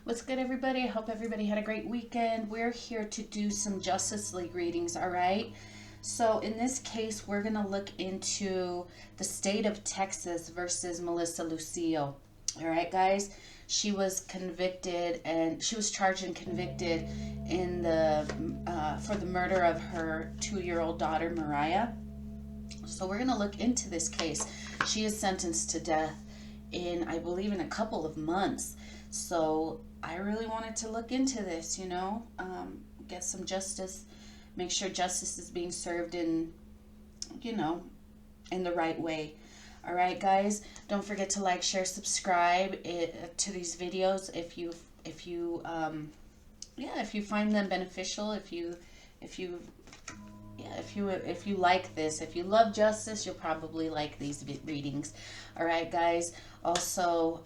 What's good, everybody? I hope everybody had a great weekend. We're here to do some Justice League readings, all right? So in this case, we're going to look into the state of Texas versus Melissa Lucio. All right, guys? She was convicted and she was charged and convicted in for the murder of her 2-year-old daughter, Mariah. So we're going to look into this case. She is sentenced to death I believe, in a couple of months. So I really wanted to look into this, get some justice, make sure justice is being served in the right way. All right, guys, don't forget to like, share, subscribe to these videos if you find them beneficial, if you like this, if you love justice, you'll probably like these readings. All right, guys. Also,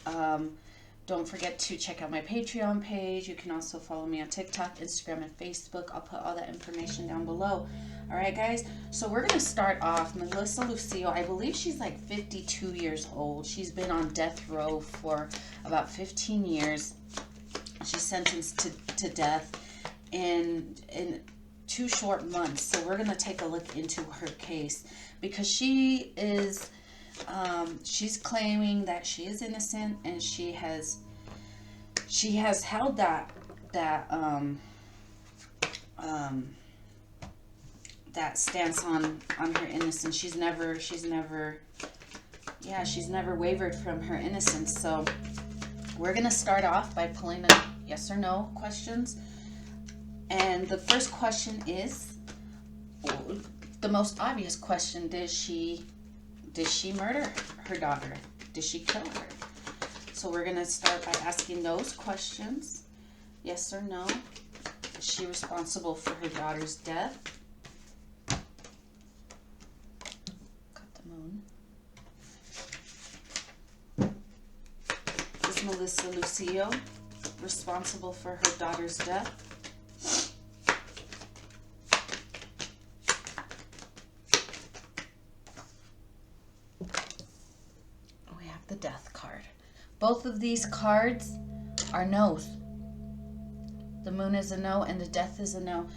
don't forget to check out my Patreon page. You can also follow me on TikTok, Instagram, and Facebook. I'll put all that information down below. All right, guys. So we're gonna start off. Melissa Lucio, I believe she's like 52 years old. She's been on death row for about 15 years. She's sentenced to death in 2 short months. So we're going to take a look into her case because she is she's claiming that she is innocent, and she has held that stance on her innocence. She's never wavered from her innocence. So we're going to start off by pulling a yes or no questions. And the first question is the most obvious question. Did she murder her daughter? Did she kill her? So we're going to start by asking those questions. Yes or no? Is she responsible for her daughter's death? Cut the moon. Is Melissa Lucio responsible for her daughter's death? The death card. Both of these cards are no's. The moon is a no and the death is a no.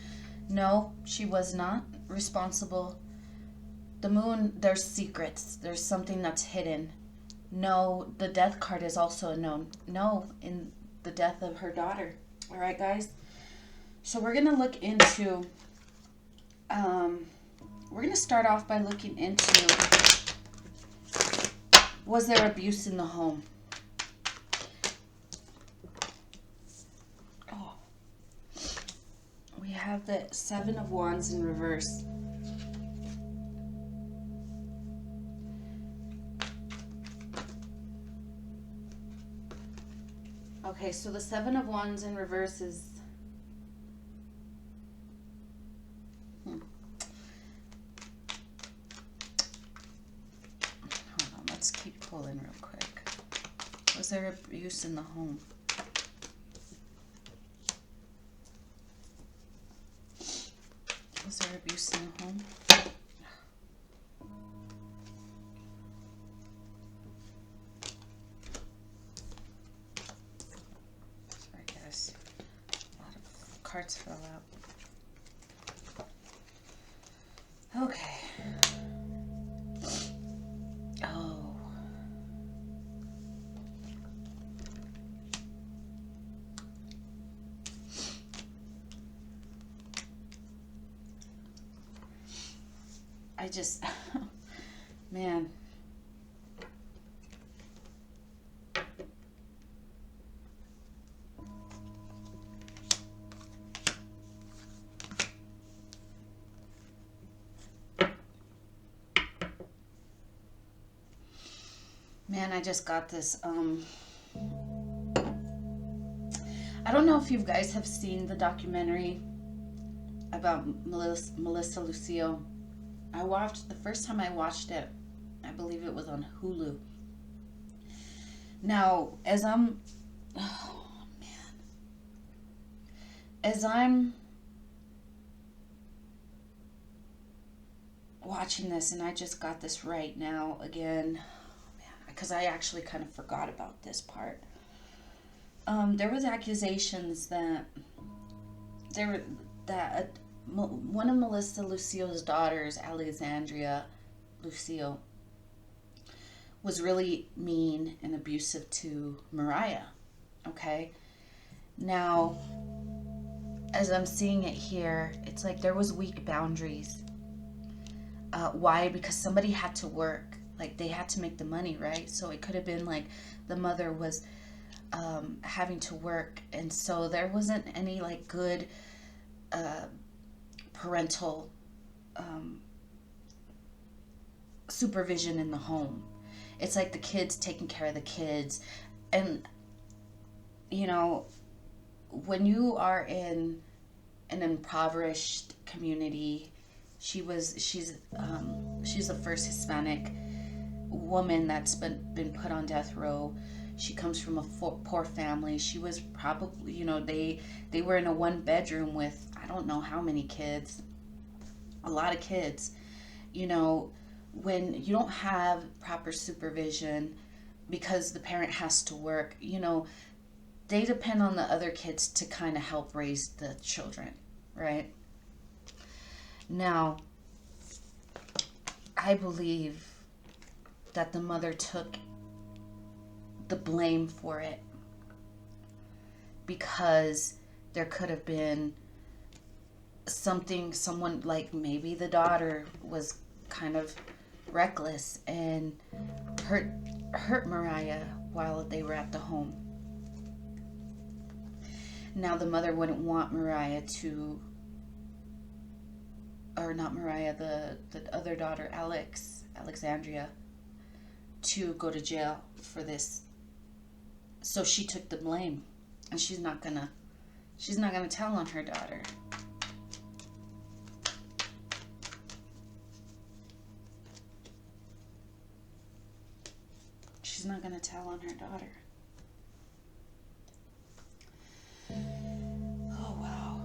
No, she was not responsible. The moon, there's secrets. There's something that's hidden. No, the death card is also a no. No in the death of her daughter. All right, guys? So we're going to look into, we're going to start off by looking into, was there abuse in the home? Oh. We have the 7 of Wands in reverse. Okay, so the 7 of Wands in reverse is... Let's keep pulling real quick. Was there abuse in the home? Was there abuse in the home? Sorry, guys. A lot of cards fell out. Okay. I just, man. Man, I just got this, I don't know if you guys have seen the documentary about Melissa Lucio. The first time I watched it, I believe it was on Hulu. Now, as I'm watching this, and I just got this right now again, because I actually kind of forgot about this part. There was accusations that there were that one of Melissa Lucio's daughters, Alexandria Lucio, was really mean and abusive to Mariah. Okay, now as I'm seeing it here, it's like there was weak boundaries. Why? Because somebody had to work. Like they had to make the money, right? So it could have been like the mother was having to work, and so there wasn't any like good parental supervision in the home. It's like the kids taking care of the kids, and you know, when you are in an impoverished community, she's the first Hispanic woman that's been put on death row. She comes from a poor family. She was probably, they were in a one bedroom with I don't know how many kids, a lot of kids. You know, when you don't have proper supervision because the parent has to work, they depend on the other kids to kind of help raise the children, right? Now, I believe that the mother took the blame for it because there could have been someone like maybe the daughter was kind of reckless and hurt Mariah while they were at the home. Now the mother wouldn't want Mariah to, or not Mariah, the other daughter, Alexandria, to go to jail for this. So she took the blame, and she's not gonna tell on her daughter. She's not gonna tell on her daughter. Oh wow.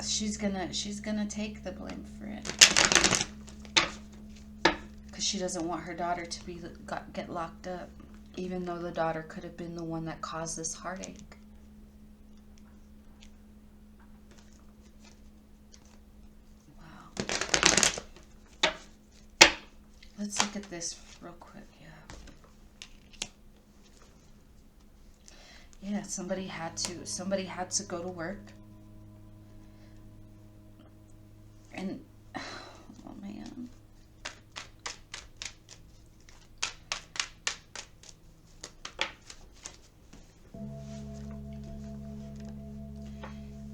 She's gonna take the blame for it. Because she doesn't want her daughter to get locked up, even though the daughter could have been the one that caused this heartache. Wow. Let's look at this real quick. Yeah, somebody had to go to work. And oh man.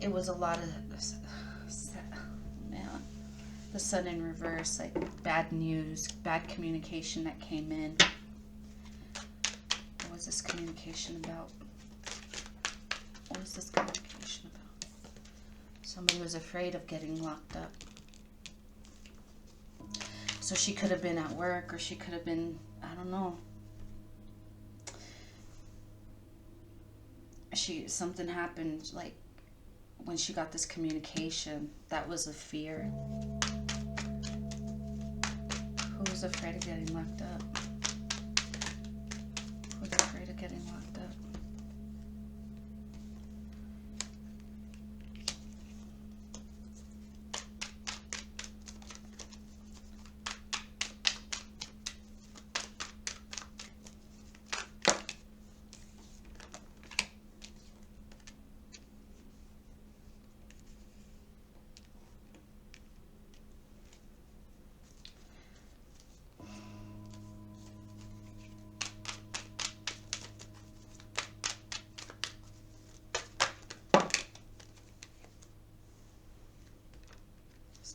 It was a lot of, man, the sun in reverse, like bad news, bad communication that came in. What was this communication about? What was this communication about? Somebody was afraid of getting locked up. So she could have been at work, or she could have been, I don't know. Something happened, like, when she got this communication. That was a fear. Who was afraid of getting locked up? Who was afraid of getting locked up?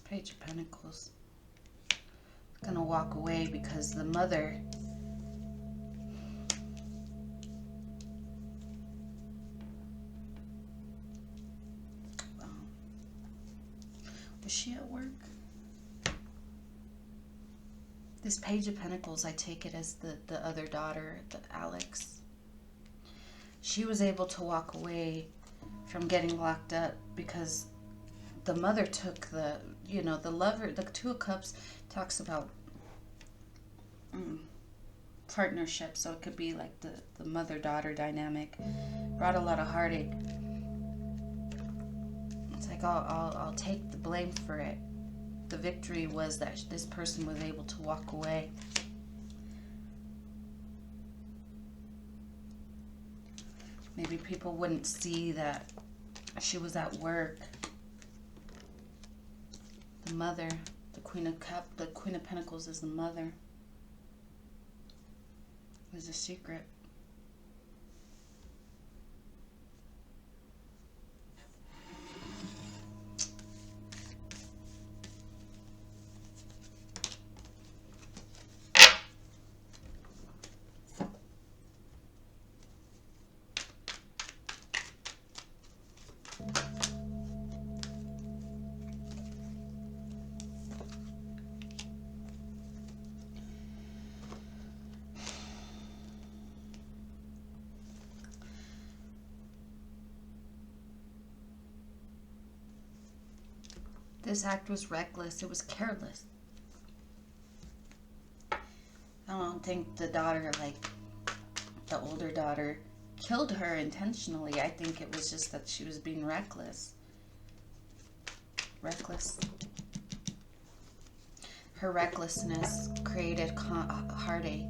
Page of Pentacles. Gonna walk away because the mother was she at work? This Page of Pentacles, I take it as the other daughter, the Alex. She was able to walk away from getting locked up because the mother took the lover. The Two of Cups talks about partnership. So it could be like the mother-daughter dynamic. Brought a lot of heartache. It's like, I'll take the blame for it. The victory was that this person was able to walk away. Maybe people wouldn't see that she was at work. The mother, the Queen of Pentacles is the mother. There's a secret. This act was reckless. It was careless. I don't think the daughter, like the older daughter, killed her intentionally. I think it was just that she was being reckless. Reckless. Her recklessness created heartache.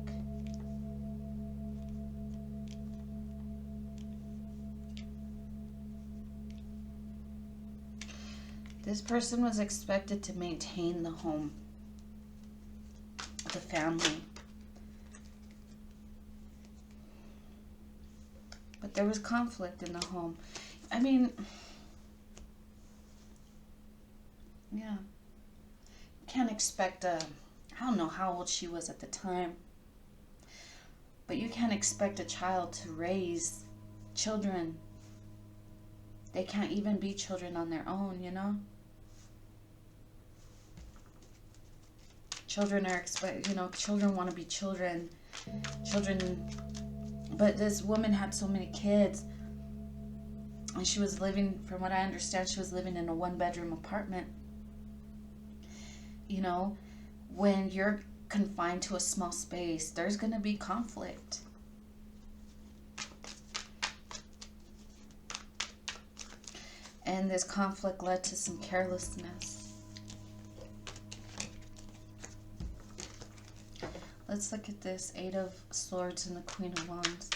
This person was expected to maintain the home, the family. But there was conflict in the home. I mean, yeah. You can't expect I don't know how old she was at the time, but you can't expect a child to raise children. They can't even be children on their own, you know? Children are children want to be children. But this woman had so many kids. And she was living, from what I understand, she was living in a 1-bedroom apartment. You know, when you're confined to a small space, there's going to be conflict. And this conflict led to some carelessness. Let's look at this 8 of Swords and the Queen of Wands.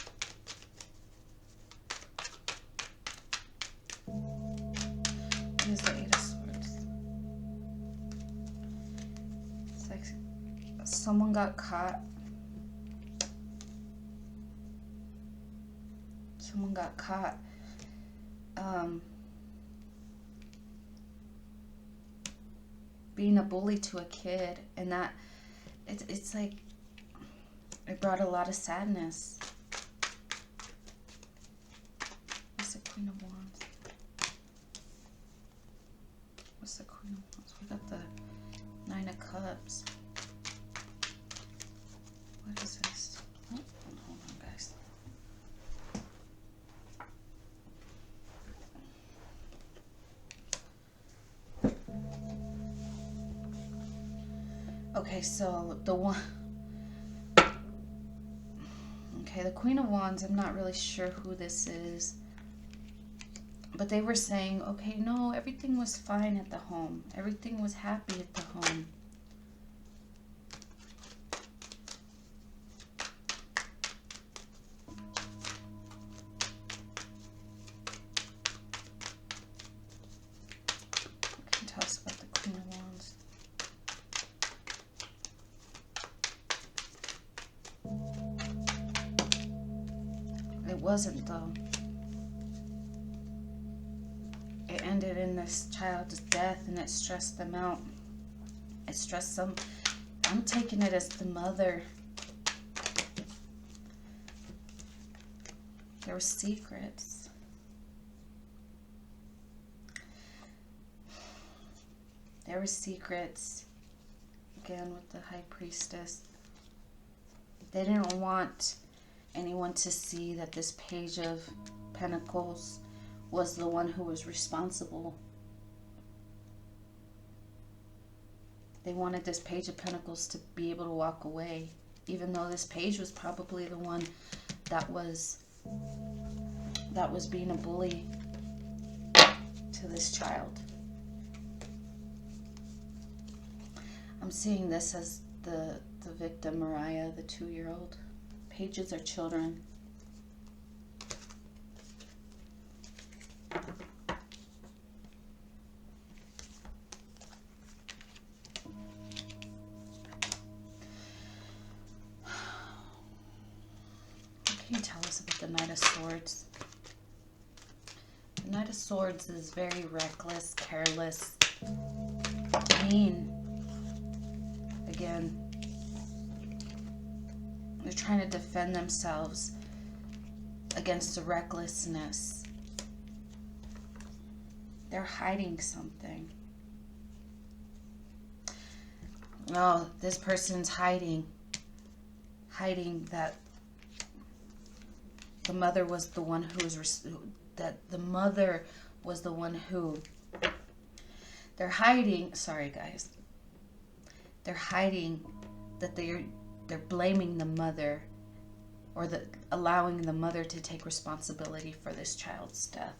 What is the 8 of Swords? It's like someone got caught. Someone got caught. Being a bully to a kid, and that it's like it brought a lot of sadness. What's the Queen of Wands? What's the Queen of Wands? We got the 9 of Cups. What is this? Oh, hold on, guys. Okay, so the Queen of Wands, I'm not really sure who this is. But they were saying, okay, no, everything was fine at the home. Everything was happy at the home. What can you tell us about the Queen of Wands? It wasn't, though. It ended in this child's death, and it stressed them out. It stressed them. I'm taking it as the mother. There were secrets. There were secrets. Again, with the High Priestess. They didn't want anyone to see that this Page of Pentacles was the one who was responsible. They wanted this Page of Pentacles to be able to walk away, even though this page was probably the one that was being a bully to this child. I'm seeing this as the victim, Mariah, the 2-year-old. Pages are children. What can you tell us about the Knight of Swords? The Knight of Swords is very reckless, careless, mean. Again, they're trying to defend themselves against the recklessness. They're hiding something. No, this person's hiding that the mother was the one who was, they're hiding, sorry guys, they're hiding that they're blaming the mother, or allowing the mother to take responsibility for this child's death.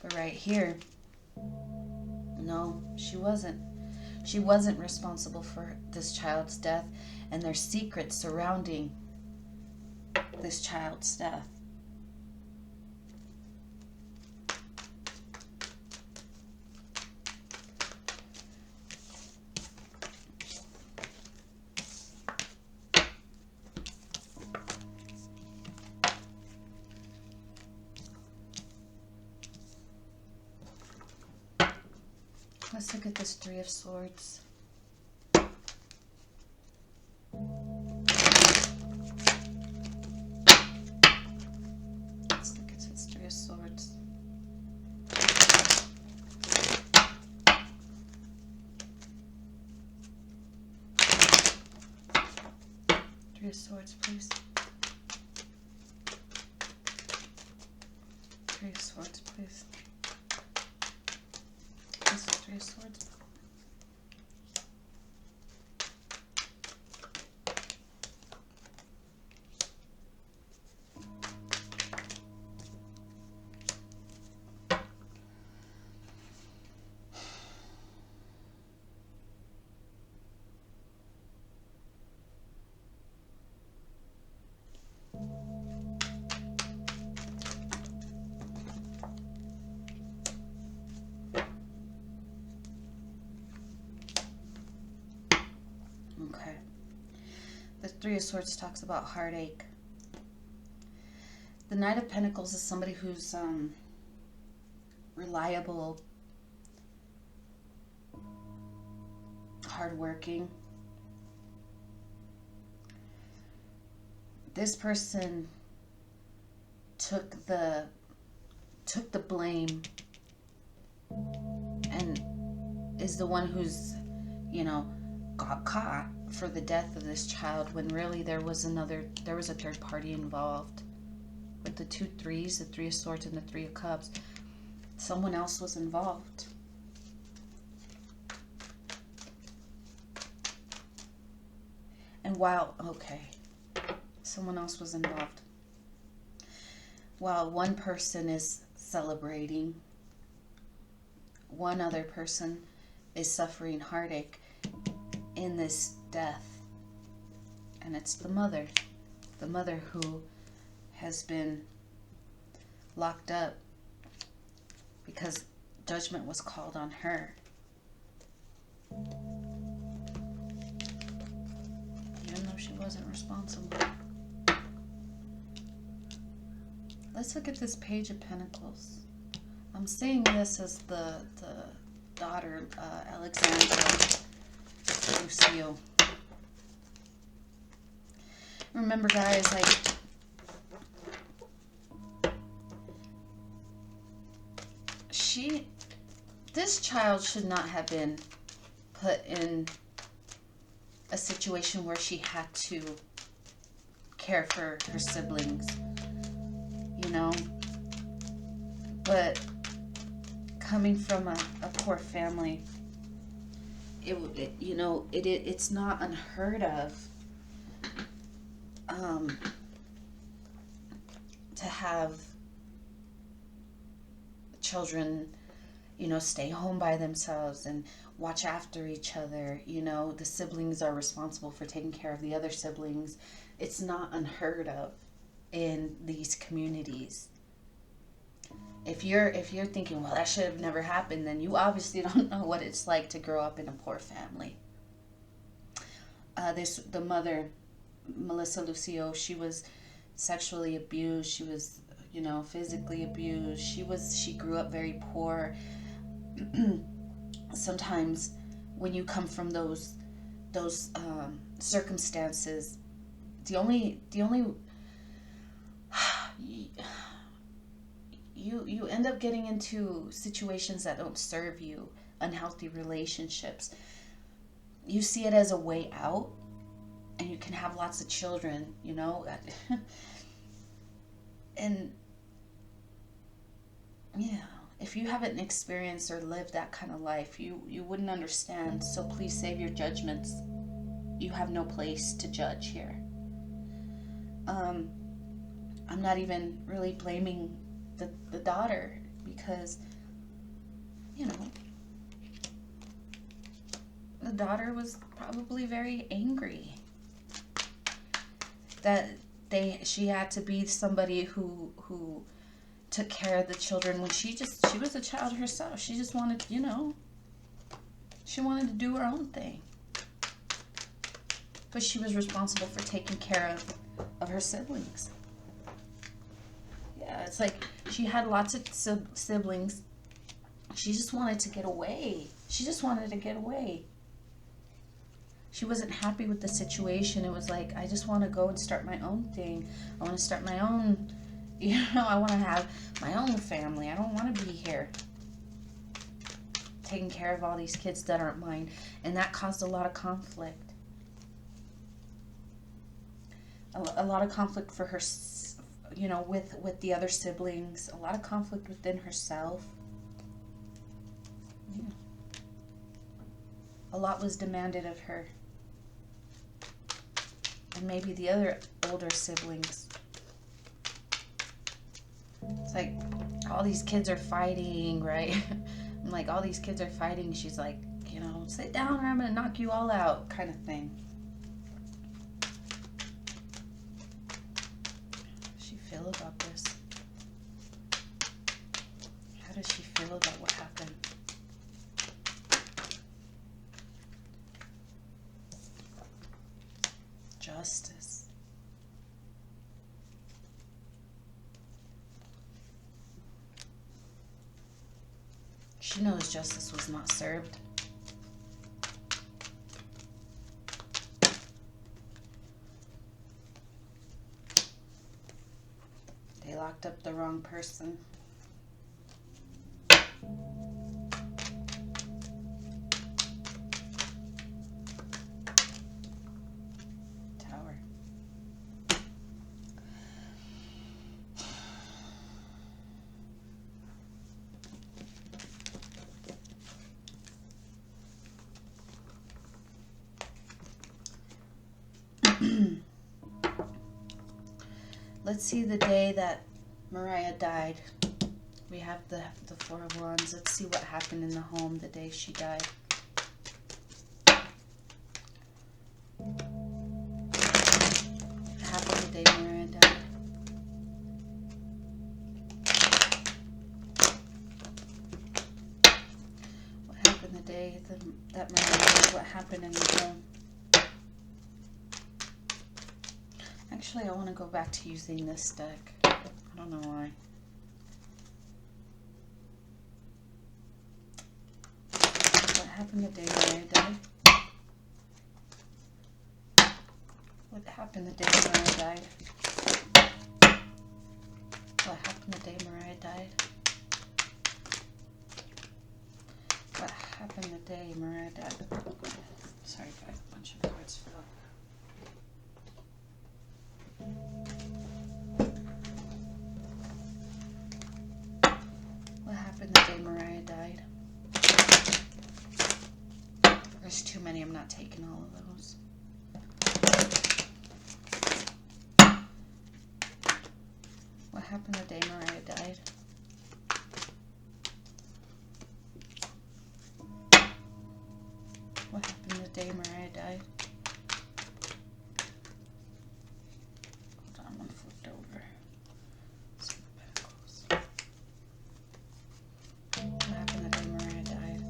But right here, no, she wasn't. She wasn't responsible for this child's death, and there's secrets surrounding this child's death. Let's look at this Three of Swords. Let's look at this Three of Swords. Three of Swords, please. Three of Swords, please. This is Three of Swords. Okay. The Three of Swords talks about heartache. The Knight of Pentacles is somebody who's reliable, hardworking. This person took the blame and is the one who's, got caught for the death of this child, when really there was a third party involved. With the 2 threes, the Three of Swords and the Three of Cups, someone else was involved. And someone else was involved. While one person is celebrating, one other person is suffering heartache in this death. And it's the mother who has been locked up because judgment was called on her. Even though she wasn't responsible. Let's look at this Page of Pentacles. I'm seeing this as the daughter, Melissa Lucio. Remember, guys, this child should not have been put in a situation where she had to care for her siblings, but coming from a poor family, you know, it's not unheard of to have children, you know, stay home by themselves and watch after each other. You know, the siblings are responsible for taking care of the other siblings. It's not unheard of in these communities. If you're thinking, well, that should have never happened, then you obviously don't know what it's like to grow up in a poor family. The mother, Melissa Lucio, she was sexually abused. She was, you know, physically abused. She grew up very poor. Sometimes when you come from those circumstances, the only you end up getting into situations that don't serve you, unhealthy relationships. You see it as a way out, and you can have lots of children, you know. And yeah, if you haven't experienced or lived that kind of life, you wouldn't understand. So please save your judgments. You have no place to judge here. I'm not even really blaming the daughter, because, you know, the daughter was probably very angry that she had to be somebody who took care of the children when she was a child herself. She just wanted, you know, she wanted to do her own thing. But she was responsible for taking care of her siblings. Yeah, it's like she had lots of siblings. She just wanted to get away. She just wanted to get away. She wasn't happy with the situation. It was like, I just want to go and start my own thing. I want to start my own, you know, I want to have my own family. I don't want to be here taking care of all these kids that aren't mine. And that caused a lot of conflict. A lot of conflict for her, you know, with the other siblings. A lot of conflict within herself. Yeah. A lot was demanded of her. And maybe the other older siblings. It's like, all these kids are fighting, right? I'm like, all these kids are fighting. She's like, you know, sit down or I'm going to knock you all out, kind of thing. How does she feel about this? How does she feel about what happened? Justice. She knows justice was not served. They locked up the wrong person. Tower. Let's see the day that Mariah died. We have the Four of Wands. Let's see what happened in the home the day she died. What happened the day Mariah died? What happened the day that Mariah died? What happened in the home? Actually, I want to go back to using this deck. I don't know why. What happened the day Mariah died? What happened the day Mariah died? What happened the day Mariah died? What happened the day Mariah died? Sorry guys, a bunch of cards fell. What happened the day Mariah died? There's too many. I'm not taking all of those. What happened the day Mariah died? What happened the day Mariah died? Hold on, I'm flipped over. What happened the day Mariah died?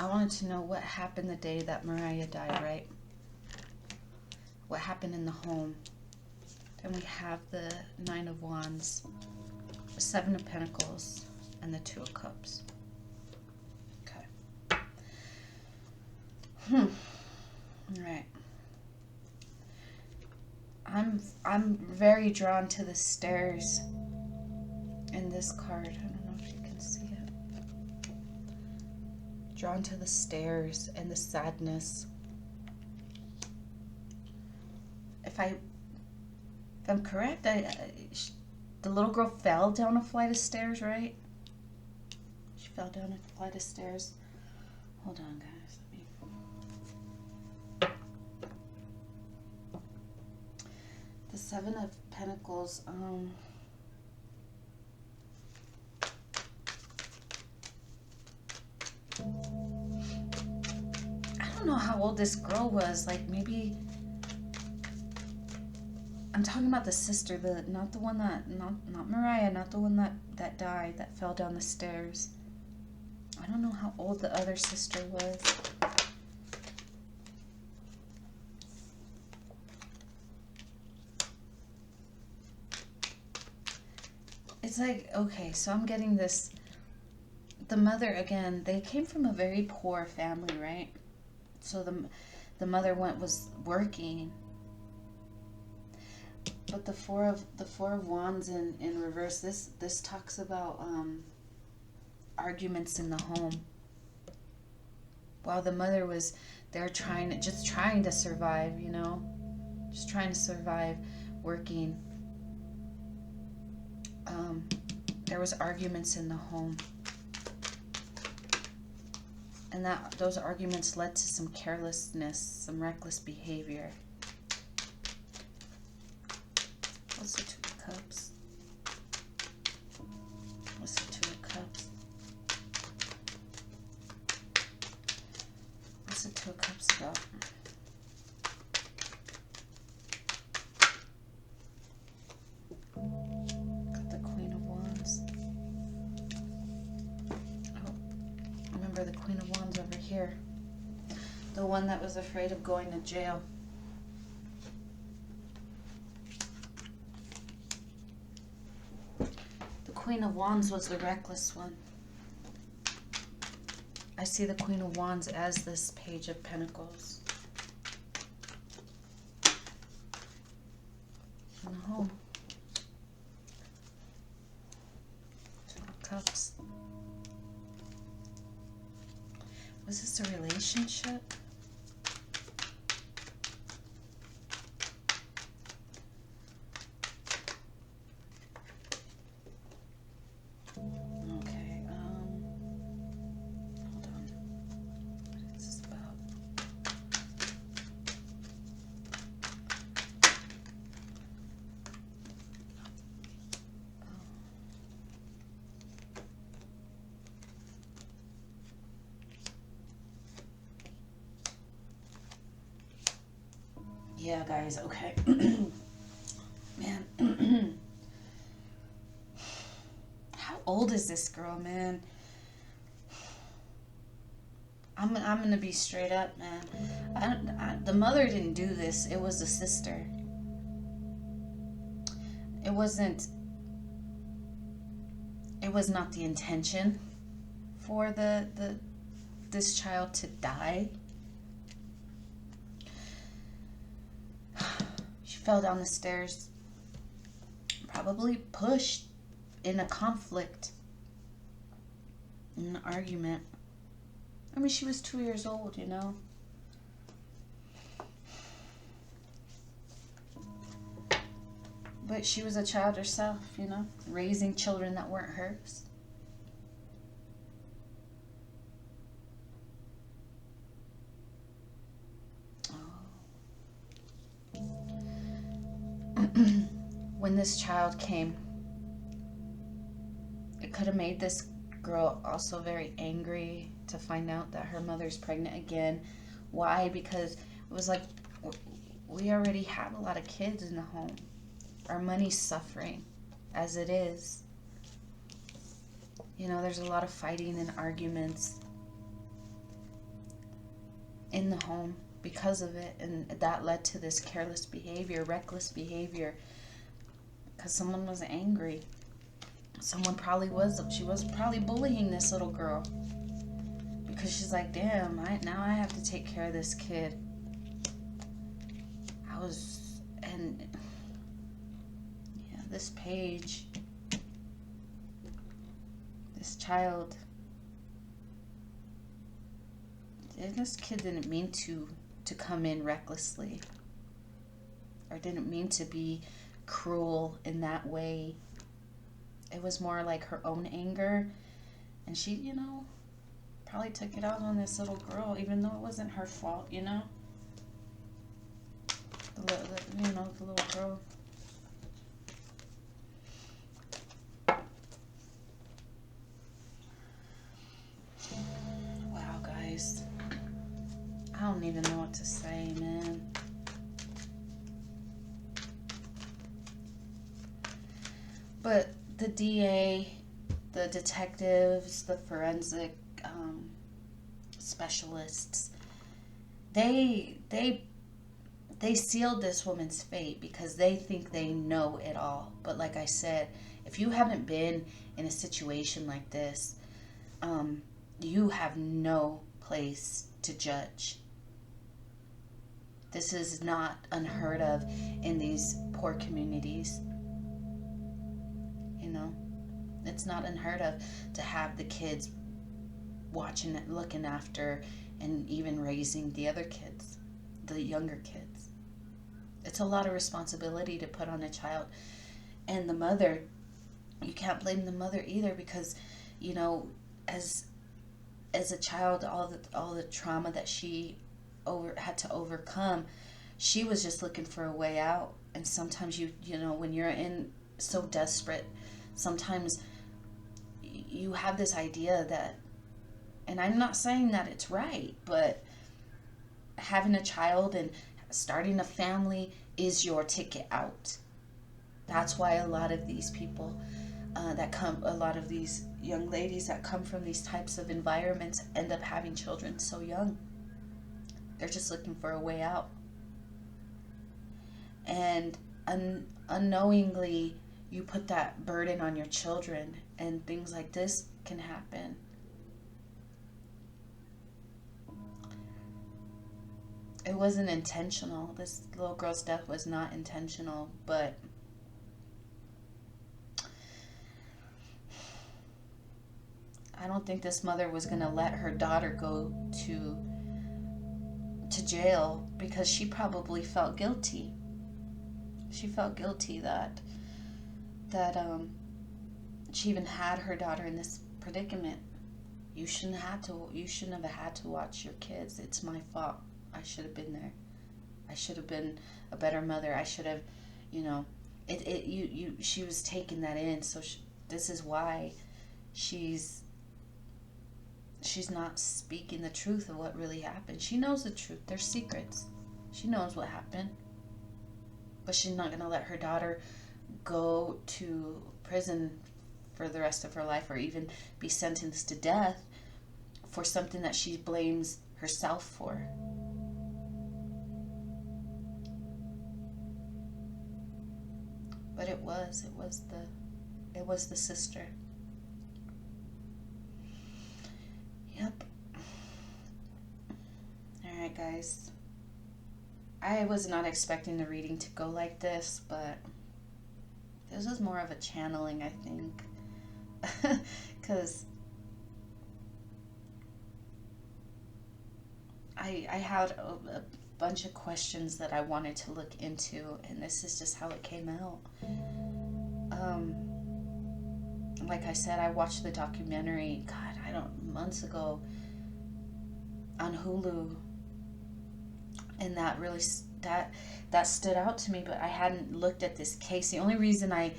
I wanted to know what happened the day that Mariah died, right? What happened in the home? Then we have the Nine of Wands, the Seven of Pentacles, and the Two of Cups. Okay. All right. I'm very drawn to the stairs in this card. I don't know if you can see it. Drawn to the stairs and the sadness. If I'm correct, the little girl fell down a flight of stairs, right? She fell down a flight of stairs. Hold on, guys. The Seven of Pentacles. I don't know how old this girl was. Like, maybe I'm talking about the sister, not the one that not Mariah, not the one that died, that fell down the stairs. I don't know how old the other sister was. It's like, okay, so I'm getting this. The mother, again, they came from a very poor family, right? So the mother was working. But the Four of Wands in reverse, this talks about arguments in the home. While the mother was there just trying to survive, you know? Just trying to survive, working. There was arguments in the home. And those arguments led to some carelessness, some reckless behavior. What's the Two of Cups? What's the Two of Cups? What's the Two of Cups about? Got the Queen of Wands. The Queen of Wands over here, the one that was afraid of going to jail. The Queen of Wands was the reckless one. I see the Queen of Wands as this Page of Pentacles in the home. Two of Cups. Was this a relationship? Okay, hold on. What is this about? Yeah, guys, okay. Man. How old is this girl, man? I'm gonna be straight up, man. The mother didn't do this. It was the sister. It was not the intention for this child to die. She fell down the stairs, probably pushed in a conflict, in an argument. I mean, she was 2 years old, you know. But she was a child herself, you know, raising children that weren't hers. When this child came, it could have made this girl also very angry to find out that her mother's pregnant again. Why? Because it was like, we already have a lot of kids in the home. Our money's suffering as it is. You know, there's a lot of fighting and arguments in the home because of it, and that led to this careless behavior, reckless behavior, because someone was angry. Someone probably was, she was probably bullying this little girl, because she's like, damn, now I have to take care of this kid. And yeah, this page, this child, this kid didn't mean to come in recklessly, or didn't mean to be cruel in that way. It was more like her own anger, and she, you know, probably took it out on this little girl, even though it wasn't her fault, you know. The little girl. Wow, guys. I don't even know what to say, man. But the DA, the detectives, the forensic specialists, they sealed this woman's fate because they think they know it all. But like I said, if you haven't been in a situation like this, you have no place to judge. This is not unheard of in these poor communities. You know, it's not unheard of to have the kids watching it, looking after, and even raising the other kids, the younger kids. It's a lot of responsibility to put on a child. And the mother, you can't blame the mother either, because, you know, as a child, all the trauma that she had to overcome, she was just looking for a way out. And sometimes you know, when you're in so desperate, sometimes you have this idea that, and I'm not saying that it's right, but having a child and starting a family is your ticket out. That's why a lot of these people a lot of these young ladies that come from these types of environments end up having children so young. They're just looking for a way out. And unknowingly, you put that burden on your children, and things like this can happen. It wasn't intentional. This little girl's death was not intentional, but I don't think this mother was going to let her daughter go to jail, because she probably felt guilty. She felt guilty that she even had her daughter in this predicament. You shouldn't have had to watch your kids. It's my fault. I should have been there. I should have been a better mother. I should have, you know, she was taking that in. So this is why she's not speaking the truth of what really happened. She knows the truth. There's secrets. She knows what happened. But she's not going to let her daughter go to prison for the rest of her life, or even be sentenced to death for something that she blames herself for. But it was the sister. Yep. Alright, guys. I was not expecting the reading to go like this, but This was more of a channeling, I think. Because I had a bunch of questions that I wanted to look into, and this is just how it came out. Like I said, I watched the documentary, months ago on Hulu, and that really that stood out to me, but I hadn't looked at this case. The only reason I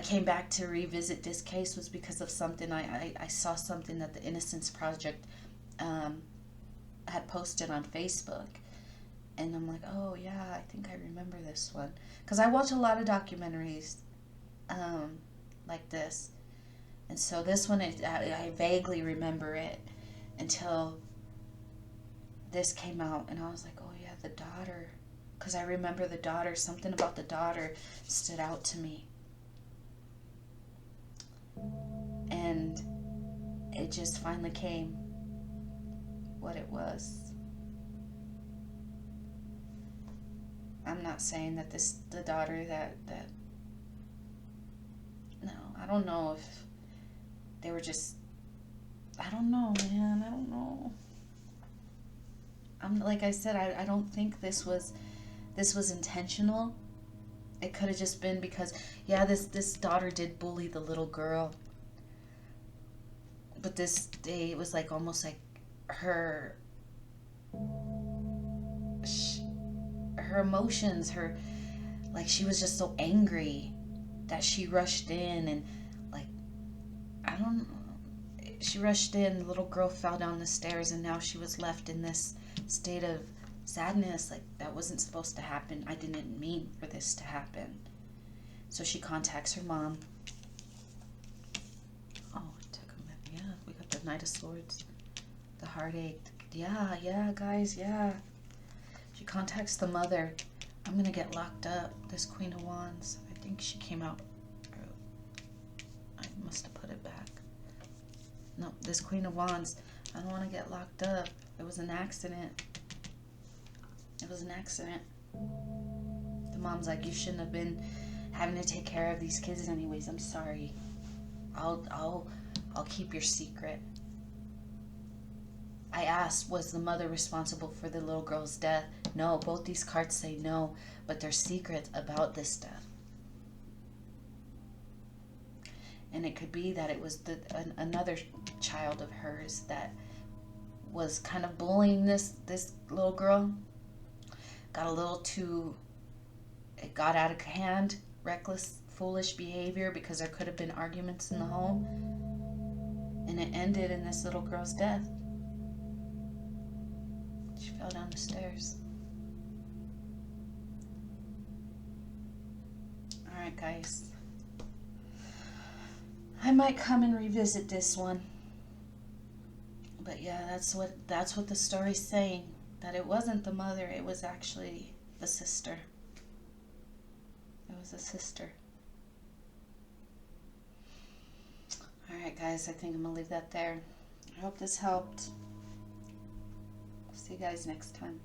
came back to revisit this case was because of something I saw something that the Innocence Project had posted on Facebook, and I'm like, oh yeah, I think I remember this one, because I watch a lot of documentaries like this, and so this one I vaguely remember it until this came out, and I was like, oh yeah, the daughter, because I remember the daughter, something about the daughter stood out to me, and it just finally came what it was. I'm not saying that the daughter that no, I don't know if they were just, I don't know, man, I don't know. Like I said, I don't think this was intentional. It could have just been because, yeah, this daughter did bully the little girl, but this day it was like almost like her emotions, like she was just so angry that she rushed in, and like, I don't know, she rushed in, the little girl fell down the stairs, and now she was left in this state of sadness. Like, that wasn't supposed to happen. I didn't mean for this to happen. So she contacts her mom. Oh, it took a minute. Yeah, we got the Knight of Swords, the heartache. Yeah, guys, yeah. She contacts the mother. I'm gonna get locked up. This Queen of Wands, I think she came out. I must have put it back. No, this Queen of Wands, I don't want to get locked up. It was an accident. It was an accident. The mom's like, you shouldn't have been having to take care of these kids anyways. I'm sorry. I'll keep your secret. I asked, was the mother responsible for the little girl's death? No, both these cards say no, but there's secrets about this death. And it could be that it was another child of hers that was kind of bullying this little girl. Got a little too, it got out of hand, reckless, foolish behavior, because there could have been arguments in the home. And it ended in this little girl's death. She fell down the stairs. Alright, guys. I might come and revisit this one. But yeah, that's what the story's saying. That it wasn't the mother, it was actually the sister. It was a sister. Alright, guys, I think I'm going to leave that there. I hope this helped. See you guys next time.